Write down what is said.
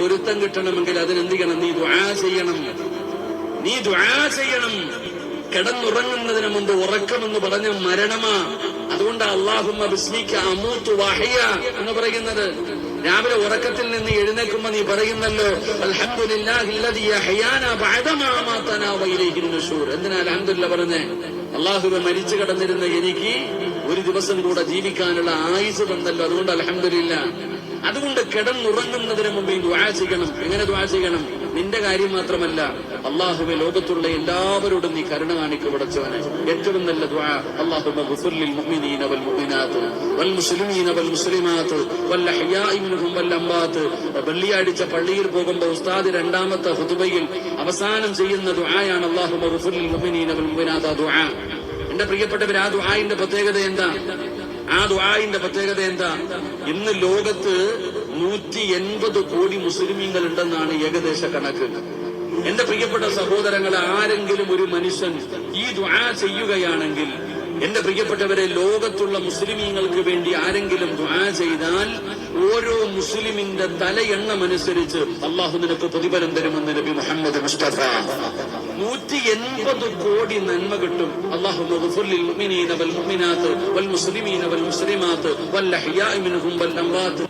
പൊരുത്തം കിട്ടണമെങ്കിൽ അതിനെന്ത് ചെയ്യണം? നീ ദുആ ചെയ്യണം. നീ ദുആ ചെയ്യണം. കിടന്നുറങ്ങുന്നതിന് മുമ്പ് ഉറക്കമെന്ന് പറഞ്ഞ മരണമാ. അതുകൊണ്ട് അല്ലാഹുമ്മ ബിസ്മിക അമൂതു വഅഹ്യ എന്ന് പറയുന്നത്. രാവിലെ ഉറക്കത്തിൽ നിന്ന് എഴുന്നേൽക്കുമ്പോ നീ പറയുന്നല്ലോ അൽഹംദുലില്ലാഹില്ലദീ അഹ്യാനാ ബഅദമാ അമാതനാ വഇലൈഹിൻ നുശൂർ. എന്തിനാ അൽഹംദുലില്ലാ പറഞ്ഞേ? അല്ലാഹുവേ, മരിച്ചു കിടന്നിരുന്ന എനിക്ക് ഒരു ദിവസം കൂടെ ജീവിക്കാനുള്ള ആയുസ് തന്നല്ലോ, അതുകൊണ്ട് അൽഹംദുലില്ലാ. അതുകൊണ്ട് കിടന്നുറങ്ങുന്നതിന് മുമ്പ് ദുആ ചെയ്യണം. എങ്ങനെ ദുആ ചെയ്യണം? നിന്റെ കാര്യം മാത്രമല്ല, അല്ലാഹുവേ, ലോകത്തുള്ള എല്ലാവരോടും നീ കരുണ കാണിക്കു പടച്ചവനെ. ഏറ്റവും നല്ല ദുആ അല്ലാഹുമ്മ ഗ്ഫിർ ലിൽ മുഅ്മിനീന വൽ മുഅ്മിനാത്ത് വൽ മുസ്ലിമീന വൽ മുസ്ലിമാത്ത് വൽ അഹ്യാഇ മിൻഹും വൽ അംവാത്ത്. വെള്ളിയാഴ്ച പള്ളിയിൽ പോകുമ്പോൾ ഉസ്താദ് രണ്ടാമത്തെ ഖുതുബയിൽ അവസാനം ചെയ്യുന്ന ദുആയാണ് അല്ലാഹുമ്മ ഗ്ഫിർ ലിൽ മുഅ്മിനീന വൽ മുഅ്മിനാത്ത്. ആ ദുആ, എന്റെ പ്രിയപ്പെട്ടവർ, ആ ദുആഇന്റെ പ്രത്യേകത എന്താ? ആ ദുആഇന്റെ പ്രത്യേകത എന്താ? ഇന്ന് ലോകത്ത് 180 കോടി മുസ്ലിമീങ്ങൾ ഉണ്ടെന്നാണ് ഏകദേശ കണക്ക്. എന്റെ പ്രിയപ്പെട്ട സഹോദരങ്ങളെ, ആരെങ്കിലും ഒരു മനുഷ്യൻ ഈ ദുആ ചെയ്യുകയാണെങ്കിൽ, എന്റെ പ്രിയപ്പെട്ടവരെ, ലോകത്തുള്ള മുസ്ലിമീങ്ങൾക്ക് വേണ്ടി ആരെങ്കിലും ദുആ ചെയ്താൽ ഓരോ മുസ്ലിമിന്റെ തലയെണ്ണമനുസരിച്ച് അല്ലാഹു നിനക്ക് പ്രതിഫലം തരുമെന്ന് നബി മുഹമ്മദ് മുസ്തഫ. 180 കോടി നന്മ കിട്ടും. അല്ലാഹുമ്മ ഗ്ഫിർ ലിൽ മുഅ്മിനീന വൽ മുഅ്മിനാത്ത് വൽ മുസ്ലിമീന വൽ മുസ്ലിമാത്ത് വൽ അഹ്യാഇ മിൻഹും വൽ അംവാത്ത്.